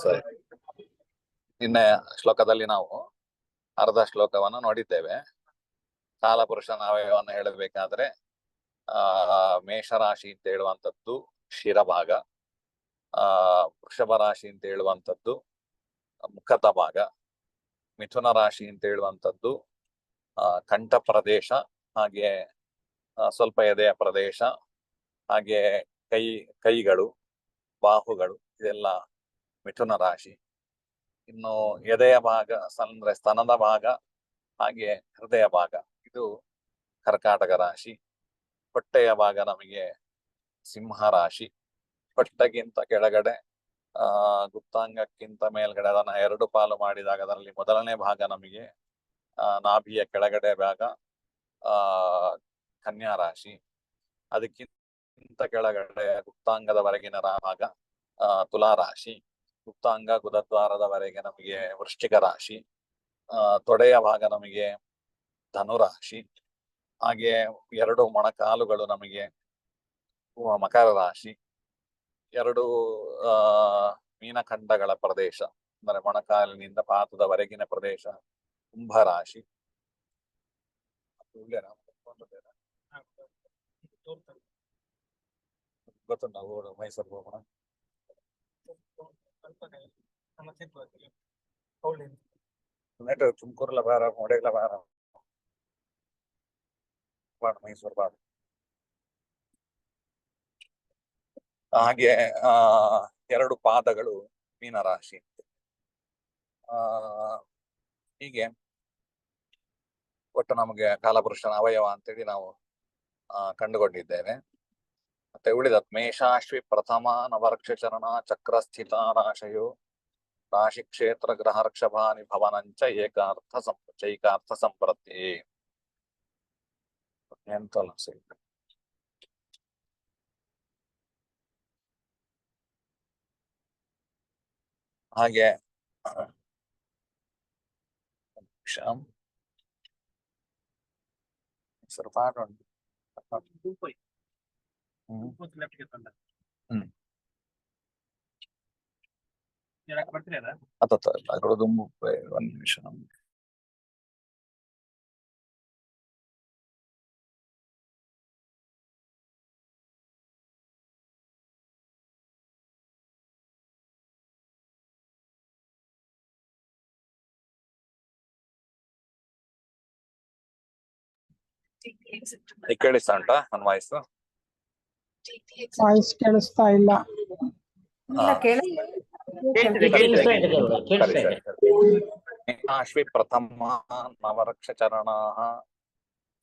ಸರಿ, ನಿನ್ನೆ ಶ್ಲೋಕದಲ್ಲಿ ನಾವು ಅರ್ಧ ಶ್ಲೋಕವನ್ನು ನೋಡಿದ್ದೇವೆ. ಕಾಲಪುರುಷನ ಅವಯವವನ್ನು ಹೇಳಬೇಕಾದ್ರೆ ಮೇಷರಾಶಿ ಅಂತ ಹೇಳುವಂಥದ್ದು ಶಿರಭಾಗ, ವೃಷಭ ರಾಶಿ ಅಂತ ಹೇಳುವಂಥದ್ದು ಮುಖದ ಭಾಗ, ಮಿಥುನ ರಾಶಿ ಅಂತ ಹೇಳುವಂಥದ್ದು ಕಂಠ ಪ್ರದೇಶ, ಹಾಗೆ ಸ್ವಲ್ಪ ಎದೆಯ ಪ್ರದೇಶ, ಹಾಗೆ ಕೈಗಳು, ಬಾಹುಗಳು, ಇದೆಲ್ಲ ಮಿಥುನ ರಾಶಿ. ಇನ್ನು ಎದೆಯ ಭಾಗ ಅಂದ್ರೆ ಸ್ತನದ ಭಾಗ, ಹಾಗೆ ಹೃದಯ ಭಾಗ, ಇದು ಕರ್ಕಾಟಕ ರಾಶಿ. ಹೊಟ್ಟೆಯ ಭಾಗ ನಮಗೆ ಸಿಂಹ ರಾಶಿ. ಹೊಟ್ಟೆಗಿಂತ ಕೆಳಗಡೆ ಗುಪ್ತಾಂಗಕ್ಕಿಂತ ಮೇಲ್ಗಡೆ ಅದನ್ನ 2 ಪಾಲು ಮಾಡಿದಾಗ ಅದರಲ್ಲಿ ಮೊದಲನೇ ಭಾಗ ನಮಗೆ ನಾಭಿಯ ಕೆಳಗಡೆ ಭಾಗ ಕನ್ಯಾ ರಾಶಿ. ಅದಕ್ಕಿಂತ ಕೆಳಗಡೆ ಗುಪ್ತಾಂಗದವರೆಗಿನ ಭಾಗ ತುಲಾ ರಾಶಿ. ಗುಪ್ತಾಂಗ ಗುದದ್ವಾರದವರೆಗೆ ನಮಗೆ ವೃಶ್ಚಿಕ ರಾಶಿ. ತೊಡೆಯ ಭಾಗ ನಮಗೆ ಧನುರಾಶಿ. ಹಾಗೆ 2 ಮೊಣಕಾಲುಗಳು ನಮಗೆ ಮಕರ ರಾಶಿ. 2 ಮೀನಖಂಡಗಳ ಪ್ರದೇಶ ಅಂದ್ರೆ ಮೊಣಕಾಲಿನಿಂದ ಪಾದದವರೆಗಿನ ಪ್ರದೇಶ ಕುಂಭರಾಶಿ. ಗೊತ್ತುಂಟ ಮೈಸೂರು ಹೋಗೋಣ. ತುಮಕೂರ್ಲ ಬಾರ, ಮೊಡೆಗ್ಲ ಬಾರ, ಮೈಸೂರು ಬಾರ. ಹಾಗೆ 2 ಪಾದಗಳು ಮೀನರಾಶಿ. ಹೀಗೆ ಒಟ್ಟು ನಮಗೆ ಕಾಲಪುರುಷನ ಅವಯವ ಅಂತೇಳಿ ನಾವು ಕಂಡುಕೊಂಡಿದ್ದೇವೆ. ಮತ್ತೆ ಉಳಿದತ್ ಮೇಷಾಶ್ವಿ ಪ್ರಥಮ ನವರ್ಕ್ಷ ಚರಣ ಚಕ್ರಸ್ಥಿತ ರಾಶಯೋ ರಾಶಿ ಕ್ಷೇತ್ರ ಗ್ರಹರ್ಷಭಾನಿ ಭವನಂಚ ಚೈಕಾರ್ಥ ಸಂಪ್ರತಿ ಎಂತಲ್ಲ ಸರಿ. ಹಾಗೆ ಸ್ವಲ್ಪ ಅಕ್ಕಡದು 1 ನಿಮಿಷ. ಕೇಳಿಸ್ತಾ ಉಂಟಾ ನನ್ನ ವಾಯ್ಸ್? ವಾಯ್ಸ್ ಕೇಳಿಸ್ತಾ ಇಲ್ಲ. ಅಶ್ವಿ ಪ್ರಥಮ ನವರಕ್ಷ ಚರಣ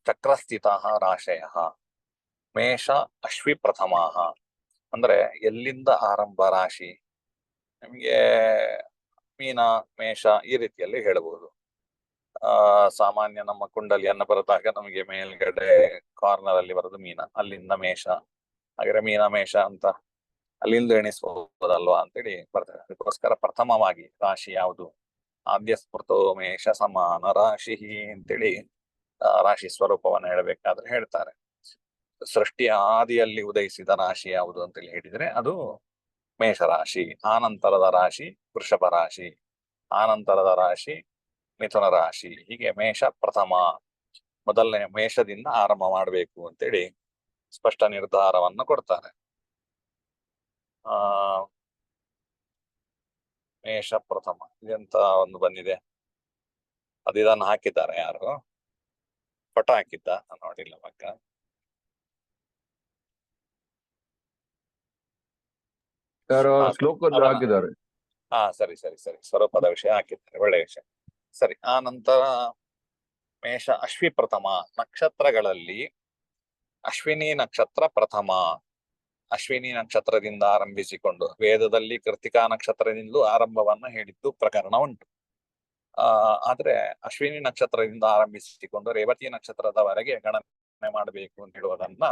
ಚಕ್ರಸ್ಥಿತ ರಾಶಯ. ಮೇಷ ಅಶ್ವಿ ಪ್ರಥಮ ಅಂದ್ರೆ ಎಲ್ಲಿಂದ ಆರಂಭ ರಾಶಿ, ನಿಮಗೆ ಮೀನ, ಮೇಷ ಈ ರೀತಿಯಲ್ಲಿ ಹೇಳಬಹುದು. ಸಾಮಾನ್ಯ ನಮ್ಮ ಕುಂಡಲಿಯನ್ನ ಬರೆದಾಗ ನಮಗೆ ಮೇಲ್ಗಡೆ ಕಾರ್ನರ್ ಅಲ್ಲಿ ಬರೋದು ಮೀನ, ಅಲ್ಲಿಂದ ಮೇಷ, ಹಾಗೆ ಮೀನ ಮೇಷ ಅಂತ ಅಲ್ಲಿಂದ ಎಣಿಸಬಹುದಲ್ವಾ ಅಂತೇಳಿ ಬರ್ತದೆ. ಅದಕ್ಕೋಸ್ಕರ ಪ್ರಥಮವಾಗಿ ರಾಶಿ ಯಾವುದು, ಆದ್ಯ ಸ್ಮೃತೋ ಮೇಷ ಸಮಾನ ರಾಶಿ ಅಂತೇಳಿ ರಾಶಿ ಸ್ವರೂಪವನ್ನು ಹೇಳಬೇಕಾದ್ರೆ ಹೇಳ್ತಾರೆ. ಸೃಷ್ಟಿಯ ಆದಿಯಲ್ಲಿ ಉದಯಿಸಿದ ರಾಶಿ ಯಾವುದು ಅಂತೇಳಿ ಹೇಳಿದ್ರೆ ಅದು ಮೇಷರಾಶಿ. ಆನಂತರದ ರಾಶಿ ವೃಷಭ ರಾಶಿ, ಆನಂತರದ ರಾಶಿ ಮಿಥುನ ರಾಶಿ. ಹೀಗೆ ಮೇಷ ಪ್ರಥಮ, ಮೊದಲನೇ ಮೇಷದಿಂದ ಆರಂಭ ಮಾಡಬೇಕು ಅಂತೇಳಿ ಸ್ಪಷ್ಟ ನಿರ್ಧಾರವನ್ನು ಕೊಡ್ತಾರೆ. ಮೇಷ ಪ್ರಥಮ ಇದೆಂತ ಒಂದು ಬಂದಿದೆ, ಅದು ಇದನ್ನು ಹಾಕಿದ್ದಾರೆ, ಯಾರು ಪಟ ಹಾಕಿದ್ದ ನೋಡಿಲ್ಲ ಮಕ್ಕ. ಹಾಕಿದ್ದಾರೆ. ಸರಿ ಸರಿ ಸರಿ, ಸ್ವರೂಪದ ವಿಷಯ ಹಾಕಿದ್ದಾರೆ, ಒಳ್ಳೆಯ ವಿಷಯ. ಸರಿ, ಆ ನಂತರ ಮೇಷ ಅಶ್ವಿ ಪ್ರಥಮ. ನಕ್ಷತ್ರಗಳಲ್ಲಿ ಅಶ್ವಿನಿ ನಕ್ಷತ್ರ ಪ್ರಥಮ. ಅಶ್ವಿನಿ ನಕ್ಷತ್ರದಿಂದ ಆರಂಭಿಸಿಕೊಂಡು ವೇದದಲ್ಲಿ ಕೃತಿಕಾ ನಕ್ಷತ್ರದಿಂದಲೂ ಆರಂಭವನ್ನ ಹೇಳಿದ್ದು ಪ್ರಕರಣ ಉಂಟು. ಆದ್ರೆ ಅಶ್ವಿನಿ ನಕ್ಷತ್ರದಿಂದ ಆರಂಭಿಸಿಕೊಂಡು ರೇವತಿ ನಕ್ಷತ್ರದವರೆಗೆ ಗಣನೆ ಮಾಡಬೇಕು ಅಂತ ಹೇಳುವುದನ್ನ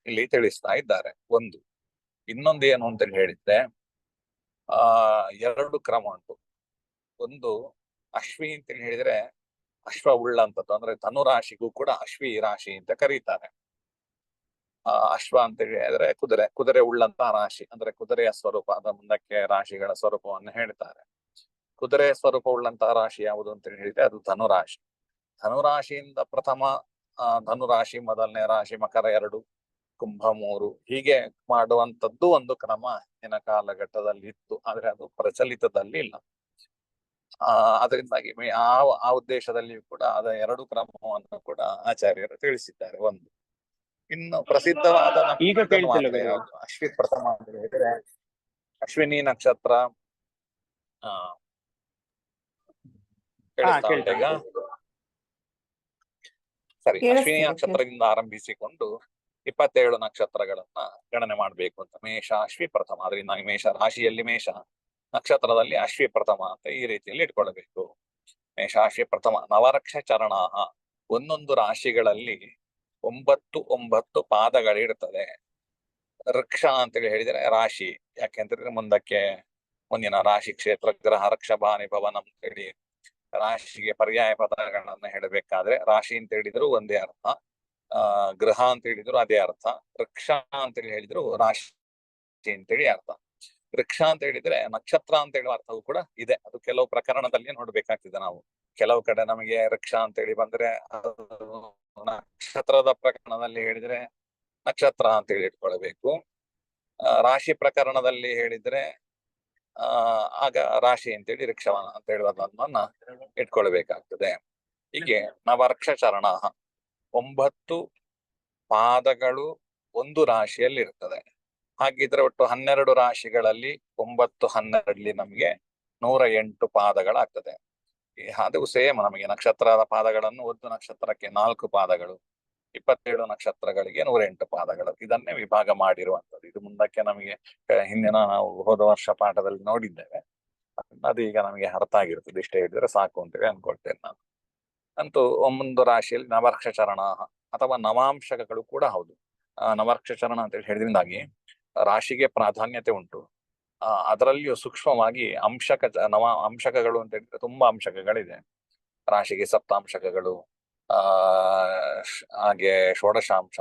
ಇಲ್ಲಿ ತಿಳಿಸ್ತಾ ಇದ್ದಾರೆ. ಒಂದು ಇನ್ನೊಂದು ಏನು ಅಂತ ಹೇಳಿದ್ರೆ 2 ಕ್ರಮ ಉಂಟು. ಒಂದು ಅಶ್ವಿ ಅಂತ ಹೇಳಿದ್ರೆ ಅಶ್ವ ಉಳ್ಳಂಥದ್ದು, ಅಂದ್ರೆ ಧನುರಾಶಿಗೂ ಕೂಡ ಅಶ್ವಿ ರಾಶಿ ಅಂತ ಕರೀತಾರೆ. ಅಶ್ವ ಅಂತ ಹೇಳಿದ್ರೆ ಕುದುರೆ ಉಳ್ಳಂತಹ ರಾಶಿ, ಅಂದ್ರೆ ಕುದುರೆಯ ಸ್ವರೂಪ, ಅದ ಮುಂದಕ್ಕೆ ರಾಶಿಗಳ ಸ್ವರೂಪವನ್ನು ಹೇಳ್ತಾರೆ. ಕುದುರೆ ಸ್ವರೂಪ ಉಳ್ಳಂತಹ ರಾಶಿ ಯಾವುದು ಅಂತ ಹೇಳಿದ್ರೆ ಅದು ಧನುರಾಶಿ. ಧನುರಾಶಿಯಿಂದ ಪ್ರಥಮ ಧನುರಾಶಿ, ಮೊದಲನೇ ರಾಶಿ ಮಕರ 2, ಕುಂಭ 3, ಹೀಗೆ ಮಾಡುವಂತದ್ದು ಒಂದು ಕ್ರಮ ಹಿಂದಿನ ಕಾಲಘಟ್ಟದಲ್ಲಿ ಇತ್ತು, ಆದ್ರೆ ಅದು ಪ್ರಚಲಿತದಲ್ಲಿ ಇಲ್ಲ. ಅದರಿಂದಾಗಿ ಆ ಉದ್ದೇಶದಲ್ಲಿ ಕೂಡ ಅದ 2 ಕ್ರಮವನ್ನು ಕೂಡ ಆಚಾರ್ಯರು ತಿಳಿಸಿದ್ದಾರೆ. ಒಂದು ಇನ್ನು ಪ್ರಸಿದ್ಧವಾದ ಈಗ ಕೇಳ್ತಿಲ್ಲ ಮಾತ್ರ ಯಾವುದು ಅಶ್ವಿ ಪ್ರಥಮ ಅಂತ ಹೇಳಿದ್ರೆ ಅಶ್ವಿನಿ ನಕ್ಷತ್ರ. ಕೇಳಿಸ್ತಾ ಉಂಟು ಈಗ? ಸರಿ, ಅಶ್ವಿನಿ ನಕ್ಷತ್ರದಿಂದ ಆರಂಭಿಸಿಕೊಂಡು 27 ನಕ್ಷತ್ರಗಳನ್ನ ಗಣನೆ ಮಾಡ್ಬೇಕು ಅಂತ. ಮೇಷ ಅಶ್ವಿ ಪ್ರಥಮ, ಅದರಿಂದ ಮೇಷ ರಾಶಿಯಲ್ಲಿ ಮೇಷ, ನಕ್ಷತ್ರದಲ್ಲಿ ಅಶ್ವಿ ಪ್ರಥಮ ಅಂತ ಈ ರೀತಿಯಲ್ಲಿ ಇಟ್ಕೊಳ್ಬೇಕು. ಮೇಷ ಅಶ್ವಿ ಪ್ರಥಮ ನವರಕ್ಷ ಚರಣಾಹ, ಒಂದೊಂದು ರಾಶಿಗಳಲ್ಲಿ 9 ಪಾದಗಳಿರ್ತದೆ. ವೃಕ್ಷ ಅಂತೇಳಿ ಹೇಳಿದ್ರೆ ರಾಶಿ, ಯಾಕೆಂತಂದ್ರೆ ಮುಂದಕ್ಕೆ ಮುಂದಿನ ರಾಶಿ ಕ್ಷೇತ್ರ ಗ್ರಹ ರಕ್ಷ ಭಾನಿ ಭವನ ಅಂತೇಳಿ ರಾಶಿಗೆ ಪರ್ಯಾಯ ಪದಗಳನ್ನ ಹೇಳಬೇಕಾದ್ರೆ ರಾಶಿ ಅಂತ ಹೇಳಿದ್ರು ಒಂದೇ ಅರ್ಥ, ಗೃಹ ಅಂತ ಹೇಳಿದ್ರು ಅದೇ ಅರ್ಥ, ವೃಕ್ಷ ಅಂತೇಳಿ ಹೇಳಿದ್ರು ರಾಶಿ ಅಂತೇಳಿ ಅರ್ಥ. ವೃಕ್ಷ ಅಂತ ಹೇಳಿದ್ರೆ ನಕ್ಷತ್ರ ಅಂತ ಹೇಳುವ ಅರ್ಥವೂ ಕೂಡ ಇದೆ. ಅದು ಕೆಲವು ಪ್ರಕರಣದಲ್ಲಿ ನೋಡ್ಬೇಕಾಗ್ತದೆ ನಾವು. ಕೆಲವು ಕಡೆ ನಮಗೆ ವೃಕ್ಷ ಅಂತ ಹೇಳಿ ಬಂದ್ರೆ ನಕ್ಷತ್ರದ ಪ್ರಕರಣದಲ್ಲಿ ಹೇಳಿದ್ರೆ ನಕ್ಷತ್ರ ಅಂತ ಹೇಳಿ ಇಟ್ಕೊಳ್ಬೇಕು. ರಾಶಿ ಪ್ರಕರಣದಲ್ಲಿ ಹೇಳಿದ್ರೆ ಆಗ ರಾಶಿ ಅಂತೇಳಿ ವೃಕ್ಷವನ ಅಂತ ಹೇಳುವುದನ್ನ ಇಟ್ಕೊಳ್ಬೇಕಾಗ್ತದೆ. ಹೀಗೆ ನವರಕ್ಷ ಚರಣ 9 ಪಾದಗಳು ಒಂದು ರಾಶಿಯಲ್ಲಿ ಇರ್ತದೆ. ಹಾಗಿದ್ರೆ ಒಟ್ಟು 12 ರಾಶಿಗಳಲ್ಲಿ 9, 12 ನಮಗೆ 108 ಪಾದಗಳಾಗ್ತದೆ. ಅದು ಸೇಮ್ ನಮಗೆ ನಕ್ಷತ್ರದ ಪಾದಗಳನ್ನು ಒಂದು ನಕ್ಷತ್ರಕ್ಕೆ 4 ಪಾದಗಳು, 27 ನಕ್ಷತ್ರಗಳಿಗೆ 108 ಪಾದಗಳು, ಇದನ್ನೇ ವಿಭಾಗ ಮಾಡಿರುವಂತದ್ದು. ಇದು ಮುಂದಕ್ಕೆ ನಮಗೆ ಹಿಂದಿನ ನಾವು ಹೋದ ವರ್ಷ ಪಾಠದಲ್ಲಿ ನೋಡಿದ್ದೇವೆ. ಅದು ಈಗ ನಮಗೆ ಅರ್ಥ ಆಗಿರ್ತದೆ. ಇಷ್ಟೇ ಹೇಳಿದ್ರೆ ಸಾಕು ಅಂತೇಳಿ ಅನ್ಕೊಳ್ತೇನೆ ನಾನು. ಅಂತೂ ಒಂದು ರಾಶಿಯಲ್ಲಿ ನವರಕ್ಷ ಚರಣ ಅಥವಾ ನವಾಂಶಕಗಳು ಕೂಡ ಹೌದು. ನವರಕ್ಷ ಚರಣ ಅಂತೇಳಿ ಹೇಳಿದ್ರಿಂದಾಗಿ ರಾಶಿಗೆ ಪ್ರಾಧಾನ್ಯತೆ ಉಂಟು. ಅದರಲ್ಲಿಯೂ ಸೂಕ್ಷ್ಮವಾಗಿ ಅಂಶಕಗಳು ಅಂತ ಹೇಳಿದ್ರೆ ತುಂಬಾ ಅಂಶಕಗಳಿದೆ. ರಾಶಿಗೆ ಸಪ್ತಾಂಶಕಗಳು, ಹಾಗೆ ಷೋಡಶಾಂಶ,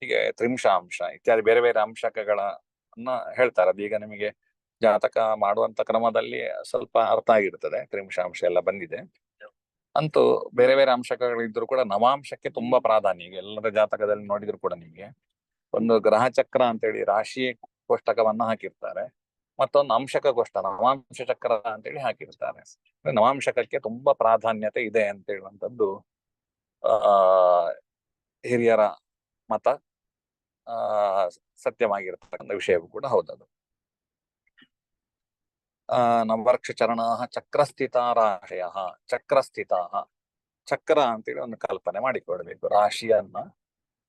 ಹೀಗೆ ತ್ರಿಂಶಾಂಶ ಇತ್ಯಾದಿ ಬೇರೆ ಬೇರೆ ಅಂಶಕಗಳನ್ನ ಹೇಳ್ತಾರೆ. ಅದೀಗ ನಿಮಗೆ ಜಾತಕ ಮಾಡುವಂತ ಕ್ರಮದಲ್ಲಿ ಸ್ವಲ್ಪ ಅರ್ಥ ಆಗಿರ್ತದೆ, ತ್ರಿಂಶಾಂಶ ಎಲ್ಲ ಬಂದಿದೆ. ಅಂತೂ ಬೇರೆ ಬೇರೆ ಅಂಶಕಗಳಿದ್ರು ಕೂಡ ನವಾಂಶಕ್ಕೆ ತುಂಬಾ ಪ್ರಾಧಾನ್ಯ. ಈಗ ಎಲ್ಲರ ಜಾತಕದಲ್ಲಿ ನೋಡಿದ್ರು ಕೂಡ ನಿಮಗೆ ಒಂದು ಗ್ರಹ ಚಕ್ರ ಅಂತೇಳಿ ರಾಶಿ ಕೋಷ್ಟಕವನ್ನ ಹಾಕಿರ್ತಾರೆ, ಮತ್ತೊಂದು ಅಂಶಕ ಕೋಷ್ಟ ನವಾಂಶ ಚಕ್ರ ಅಂತೇಳಿ ಹಾಕಿರ್ತಾರೆ. ನವಾಂಶಕಕ್ಕೆ ತುಂಬಾ ಪ್ರಾಧಾನ್ಯತೆ ಇದೆ ಅಂತ ಹೇಳುವಂಥದ್ದು ಹಿರಿಯರ ಮತ, ಸತ್ಯವಾಗಿರ್ತಕ್ಕಂಥ ವಿಷಯವೂ ಕೂಡ ಹೌದದು. ನವರಕ್ಷ ಚರಣ ಚಕ್ರಸ್ಥಿತ ರಾಶಯ, ಚಕ್ರಸ್ಥಿತ, ಚಕ್ರ ಅಂತೇಳಿ ಒಂದು ಕಲ್ಪನೆ ಮಾಡಿಕೊಳ್ಬೇಕು. ರಾಶಿಯನ್ನ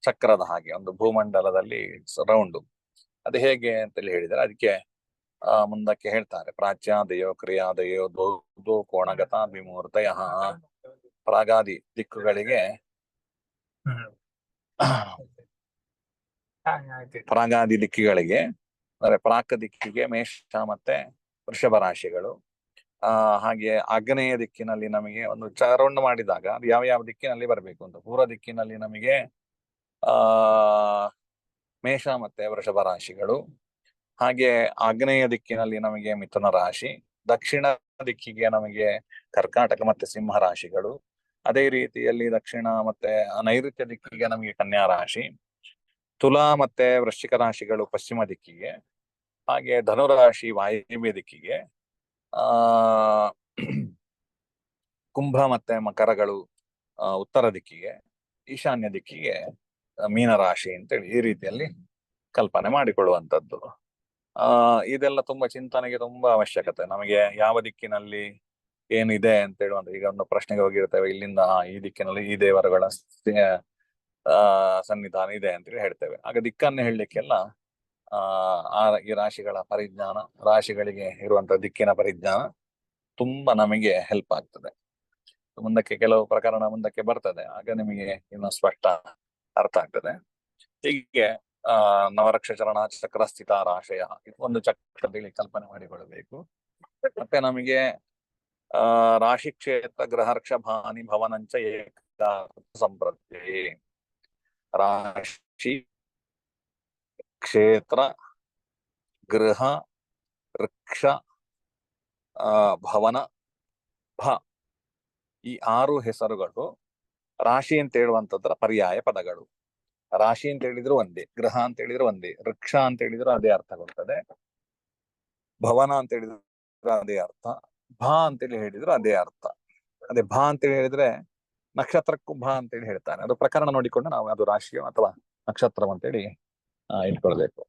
ಚಕ್ರದ ಹಾಗೆ ಒಂದು ಭೂಮಂಡಲದಲ್ಲಿ ರೌಂಡು. ಅದು ಹೇಗೆ ಅಂತೇಳಿ ಹೇಳಿದ್ರೆ ಅದಕ್ಕೆ ಮುಂದಕ್ಕೆ ಹೇಳ್ತಾರೆ, ಪ್ರಾಚ್ಯಾದಯೋ ಕ್ರಿಯಾದಯೋ ದೋ ಕೋಣಗತ ವಿಮೂರ್ತಯ, ಪ್ರಾಗಾದಿ ದಿಕ್ಕುಗಳಿಗೆ ಪ್ರಾಗಾದಿ ದಿಕ್ಕಿಗಳಿಗೆ ಅಂದ್ರೆ ಪ್ರಾಕ ದಿಕ್ಕಿಗೆ ಮೇಷ ಮತ್ತೆ ವೃಷಭ ರಾಶಿಗಳು. ಹಾಗೆ ಆಗ್ನೇಯ ದಿಕ್ಕಿನಲ್ಲಿ ನಮಗೆ ಒಂದು ರೌಂಡ್ ಮಾಡಿದಾಗ ಅದು ಯಾವ ಯಾವ ದಿಕ್ಕಿನಲ್ಲಿ ಬರಬೇಕು ಅಂತ. ಪೂರ್ವ ದಿಕ್ಕಿನಲ್ಲಿ ನಮಗೆ ಮೇಷ ಮತ್ತೆ ವೃಷಭ ರಾಶಿಗಳು. ಹಾಗೆ ಆಗ್ನೇಯ ದಿಕ್ಕಿನಲ್ಲಿ ನಮಗೆ ಮಿಥುನ ರಾಶಿ, ದಕ್ಷಿಣ ದಿಕ್ಕಿಗೆ ನಮಗೆ ಕರ್ಕಾಟಕ ಮತ್ತೆ ಸಿಂಹ ರಾಶಿಗಳು. ಅದೇ ರೀತಿಯಲ್ಲಿ ದಕ್ಷಿಣ ಮತ್ತೆ ನೈಋತ್ಯ ದಿಕ್ಕಿಗೆ ನಮಗೆ ಕನ್ಯಾ ರಾಶಿ, ತುಲಾ ಮತ್ತೆ ವೃಶ್ಚಿಕ ರಾಶಿಗಳು ಪಶ್ಚಿಮ ದಿಕ್ಕಿಗೆ, ಹಾಗೆ ಧನುರಾಶಿ ವಾಯವ್ಯ ದಿಕ್ಕಿಗೆ, ಕುಂಭ ಮತ್ತೆ ಮಕರಗಳು ಉತ್ತರ ದಿಕ್ಕಿಗೆ, ಈಶಾನ್ಯ ದಿಕ್ಕಿಗೆ ಮೀನರಾಶಿ ಅಂತೇಳಿ ಈ ರೀತಿಯಲ್ಲಿ ಕಲ್ಪನೆ ಮಾಡಿಕೊಳ್ಳುವಂಥದ್ದು. ಇದೆಲ್ಲ ತುಂಬಾ ಚಿಂತನೆಗೆ ತುಂಬಾ ಅವಶ್ಯಕತೆ. ನಮಗೆ ಯಾವ ದಿಕ್ಕಿನಲ್ಲಿ ಏನಿದೆ ಅಂತ ಹೇಳುವಂತ, ಈಗ ಒಂದು ಪ್ರಶ್ನೆಗೆ ಹೋಗಿರ್ತೇವೆ, ಇಲ್ಲಿಂದ ಈ ದಿಕ್ಕಿನಲ್ಲಿ ಈ ದೇವರುಗಳ ಸನ್ನಿಧಾನ ಇದೆ ಅಂತೇಳಿ ಹೇಳ್ತೇವೆ. ಆಗ ದಿಕ್ಕನ್ನು ಹೇಳಲಿಕ್ಕೆಲ್ಲ ಈ ರಾಶಿಗಳ ಪರಿಜ್ಞಾನ, ರಾಶಿಗಳಿಗೆ ಇರುವಂತಹ ದಿಕ್ಕಿನ ಪರಿಜ್ಞಾನ ತುಂಬಾ ನಮಗೆ ಹೆಲ್ಪ್ ಆಗ್ತದೆ. ಮುಂದಕ್ಕೆ ಕೆಲವು ಪ್ರಕರಣ ಮುಂದಕ್ಕೆ ಬರ್ತದೆ, ಆಗ ನಿಮಗೆ ಇನ್ನು ಸ್ಪಷ್ಟ ಅರ್ಥ ಆಗ್ತದೆ. ಹೀಗೆ ನವರಕ್ಷ ಚರಣ ಚಕ್ರಸ್ಥಿತ ರಾಶಯ ಒಂದು ಚಕ್ರದಲ್ಲಿ ಕಲ್ಪನೆ ಮಾಡಿಕೊಳ್ಳಬೇಕು. ಮತ್ತೆ ನಮಗೆ ರಾಶಿ ಕ್ಷೇತ್ರ ಗ್ರಹರ್ಕ್ಷ ಭಾನಿ ಭವನಂಚ ಏಕ ಸಂಪ್ರತಿ, ರಾಶಿ ಕ್ಷೇತ್ರ, ಗೃಹ, ವೃಕ್ಷ, ಭವನ, ಭ ಈ 6 ಹೆಸರುಗಳು ರಾಶಿ ಅಂತ ಹೇಳುವಂತದ್ರ ಪರ್ಯಾಯ ಪದಗಳು. ರಾಶಿ ಅಂತ ಹೇಳಿದ್ರು ಒಂದೇ, ಗೃಹ ಅಂತ ಹೇಳಿದ್ರು ಒಂದೇ, ವೃಕ್ಷ ಅಂತ ಹೇಳಿದ್ರು ಅದೇ ಅರ್ಥ ಕೊಡ್ತದೆ, ಭವನ ಅಂತ ಹೇಳಿದ್ರು ಅದೇ ಅರ್ಥ, ಭ ಅಂತೇಳಿ ಹೇಳಿದ್ರು ಅದೇ ಅರ್ಥ. ಅದೇ ಭ ಅಂತೇಳಿ ಹೇಳಿದ್ರೆ ನಕ್ಷತ್ರಕ್ಕೂ ಭ ಅಂತೇಳಿ ಹೇಳ್ತಾನೆ. ಅದು ಪ್ರಕರಣ ನೋಡಿಕೊಂಡು ನಾವು ಅದು ರಾಶಿಯೋ ಅಥವಾ ನಕ್ಷತ್ರ ಅಂತೇಳಿ ಇಟ್ಕೊಳ್ಬೇಕು.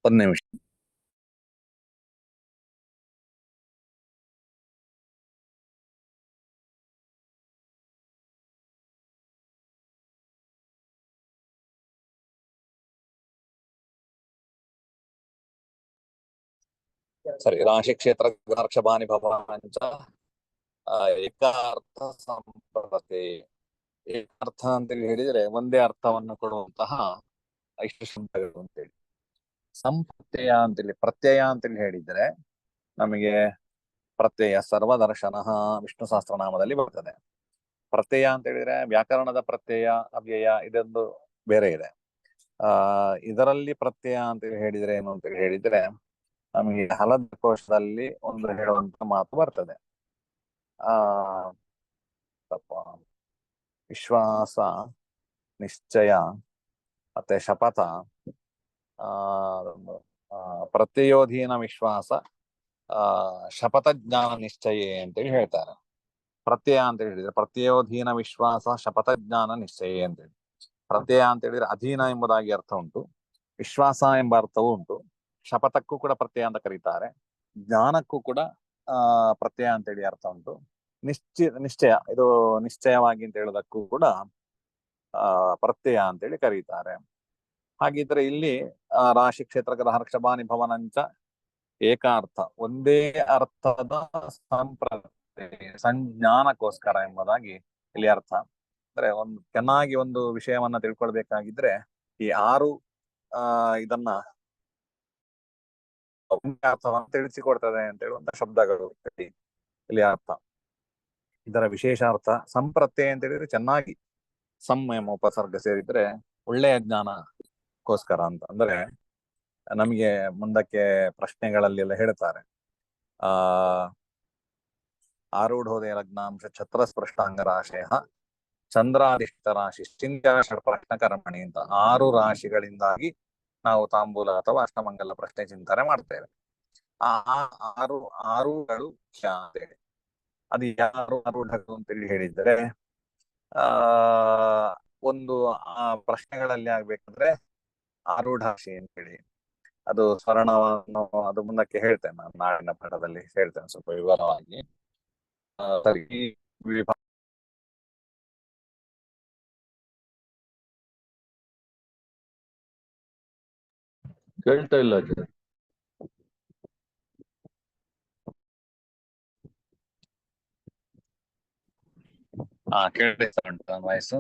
ಒಂದು ನಿಮಿಷ. ಸರಿ, ರಾಶಿ ಕ್ಷೇತ್ರ ಗೃಹರ್ಷಭಾನಿ ಭವಾಂಚ ಏಕಾರ್ಥ ಸಂಪ್ರತೆ. ಏಕಾರ್ಥ ಅಂತೇಳಿ ಹೇಳಿದ್ರೆ ಒಂದೇ ಅರ್ಥವನ್ನು ಕೊಡುವಂತಹ ಇಷ್ಟು ಶಬ್ದಗಳು ಅಂತೇಳಿ. ಸಂಪ್ರತ್ಯಯ ಅಂತೇಳಿ, ಪ್ರತ್ಯಯ ಅಂತೇಳಿ ಹೇಳಿದ್ರೆ ನಮಗೆ ಪ್ರತ್ಯಯ ಸರ್ವದರ್ಶನ ವಿಷ್ಣು ಸಹಸ್ರನಾಮದಲ್ಲಿ ಬರ್ತದೆ. ಪ್ರತ್ಯಯ ಅಂತ ಹೇಳಿದ್ರೆ ವ್ಯಾಕರಣದ ಪ್ರತ್ಯಯ, ಅವ್ಯಯ ಇದೊಂದು ಬೇರೆ ಇದೆ. ಇದರಲ್ಲಿ ಪ್ರತ್ಯಯ ಅಂತ ಹೇಳಿದ್ರೆ ಏನು ಅಂತ ಹೇಳಿದ್ರೆ ನಮಗೆ ಹಲದ ಕೋಶದಲ್ಲಿ ಒಂದು ಹೇಳುವಂತ ಮಾತು ಬರ್ತದೆ. ವಿಶ್ವಾಸ, ನಿಶ್ಚಯ, ಮತ್ತೆ ಶಪಥ, ಪ್ರತ್ಯಯೋಧೀನ ವಿಶ್ವಾಸ, ಶಪಥ ಜ್ಞಾನ ನಿಶ್ಚಯ ಅಂತೇಳಿ ಹೇಳ್ತಾರೆ. ಪ್ರತ್ಯಯ ಅಂತ ಹೇಳಿದ್ರೆ ಪ್ರತ್ಯಯೋಧೀನ ವಿಶ್ವಾಸ, ಶಪಥ ಜ್ಞಾನ ನಿಶ್ಚಯ ಅಂತೇಳಿ. ಪ್ರತ್ಯಯ ಅಂತ ಹೇಳಿದ್ರೆ ಅಧೀನ ಎಂಬುದಾಗಿ ಅರ್ಥ ಉಂಟು, ವಿಶ್ವಾಸ ಎಂಬ ಅರ್ಥವೂ ಉಂಟು, ಶಪಥಕ್ಕೂ ಕೂಡ ಪ್ರತ್ಯಯ ಅಂತ ಕರೀತಾರೆ, ಜ್ಞಾನಕ್ಕೂ ಕೂಡ ಪ್ರತ್ಯಯ ಅಂತೇಳಿ ಅರ್ಥ ಉಂಟು, ನಿಶ್ಚಯ ಇದು ನಿಶ್ಚಯವಾಗಿ ಅಂತ ಹೇಳೋದಕ್ಕೂ ಕೂಡ ಪ್ರತ್ಯಯ ಅಂತೇಳಿ ಕರೀತಾರೆ. ಹಾಗಿದ್ರೆ ಇಲ್ಲಿ ರಾಶಿ ಕ್ಷೇತ್ರ ಗೃಹರ್ಷಭಾನಿ ಭವನಂಚ ಏಕಾರ್ಥ, ಒಂದೇ ಅರ್ಥದ ಸಂಜ್ಞಾನಕ್ಕೋಸ್ಕರ ಎಂಬುದಾಗಿ ಇಲ್ಲಿ ಅರ್ಥ. ಅಂದ್ರೆ ಚೆನ್ನಾಗಿ ಒಂದು ವಿಷಯವನ್ನ ತಿಳ್ಕೊಳ್ಬೇಕಾಗಿದ್ರೆ ಈ 6 ಇದನ್ನ ಅರ್ಥವನ್ನು ತಿಳಿಸಿಕೊಡ್ತದೆ ಅಂತ ಹೇಳುವಂತ ಶಬ್ದಗಳು ಇಲ್ಲಿ ಅರ್ಥ. ಇದರ ವಿಶೇಷ ಅರ್ಥ ಸಂಪ್ರತ್ಯಯ ಅಂತ ಹೇಳಿದ್ರೆ ಚೆನ್ನಾಗಿ ಸಂಯಮ ಉಪಸರ್ಗ ಸೇರಿದ್ರೆ ಒಳ್ಳೆಯ ಜ್ಞಾನಕ್ಕೋಸ್ಕರ ಅಂತ. ಅಂದ್ರೆ ನಮಗೆ ಮುಂದಕ್ಕೆ ಪ್ರಶ್ನೆಗಳಲ್ಲಿ ಎಲ್ಲ ಹೇಳ್ತಾರೆ ಆರೂಢೋದಯ ಲಗ್ನಾಂಶ ಛತ್ರ ಸ್ಪೃಷ್ಟಾಂಗ ರಾಶಯ ಚಂದ್ರಾದಿಷ್ಟ ರಾಶಿ ಪ್ರಶ್ನ ಕರ್ಮಣಿ ಅಂತ 6 ರಾಶಿಗಳಿಂದಾಗಿ ನಾವು ತಾಂಬೂಲ ಅಥವಾ ಅಷ್ಟಮಂಗಲ ಪ್ರಶ್ನೆ ಚಿಂತನೆ ಮಾಡ್ತೇವೆ. ಆ 6 ಆರುಗಳು ಅಂತೇಳಿ ಅದು ಯಾರು ಆರೂಢಗಳು ಅಂತೇಳಿ ಹೇಳಿದ್ರೆ ಒಂದು ಪ್ರಶ್ನೆಗಳಲ್ಲಿ ಆಗ್ಬೇಕಂದ್ರೆ ಆರೂಢಾಶಿ ಅಂತೇಳಿ ಅದು ಸ್ವರ್ಣವನ್ನು ಅದು ಮುಂದಕ್ಕೆ ಹೇಳ್ತೇನೆ ನಾನು ನಾಡಿನ ಪಾಠದಲ್ಲಿ ಹೇಳ್ತೇನೆ ಸ್ವಲ್ಪ ವಿವರವಾಗಿ. ಸರಿ, ಕೇಳ್ತಾ ಇಲ್ಲ. ಕೇಳ್ತಾ ಉಂಟು ವಾಯ್ಸು.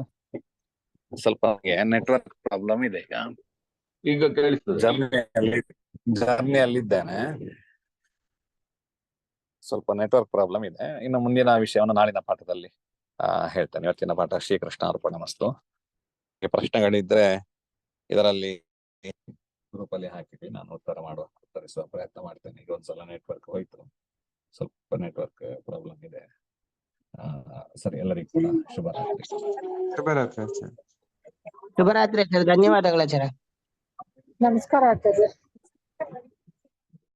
ಸ್ವಲ್ಪ ನೆಟ್ವರ್ಕ್ ಪ್ರಾಬ್ಲಮ್ ಇದೆ ಈಗ ಕೇಳಿಸ್ತದೆ. ಜರ್ನಿಯಲ್ಲಿದ್ದೇನೆ, ಸ್ವಲ್ಪ ನೆಟ್ವರ್ಕ್ ಪ್ರಾಬ್ಲಮ್ ಇದೆ. ಇನ್ನು ಮುಂದಿನ ವಿಷಯವನ್ನು ನಾಳಿನ ಪಾಠದಲ್ಲಿ ಹೇಳ್ತೇನೆ. ಇವತ್ತಿನ ಪಾಠ ಶ್ರೀಕೃಷ್ಣ ಅರ್ಪಣಮಸ್ತು. ಪ್ರಶ್ನೆಗಳಿದ್ರೆ ಇದರಲ್ಲಿ ಗ್ರೂಪಲ್ಲಿ ಹಾಕಿದ್ರೆ ನಾನು ಉತ್ತರಿಸುವ ಪ್ರಯತ್ನ ಮಾಡ್ತೇನೆ. ಈಗ ಒಂದ್ಸಲ ನೆಟ್ವರ್ಕ್ ಹೋಯ್ತು, ಸ್ವಲ್ಪ ನೆಟ್ವರ್ಕ್ ಪ್ರಾಬ್ಲಮ್ ಇದೆ. ಸರಿ, ಎಲ್ಲರಿಗೂ ಕೂಡ ಶುಭರಾತ್ರಿ. ಶುಭರಾತ್ರಿ ಸರ್, ಧನ್ಯವಾದಗಳು ಆಚಾರ್ಯ. ನಮಸ್ಕಾರ ಆಚಾರ್ಯ.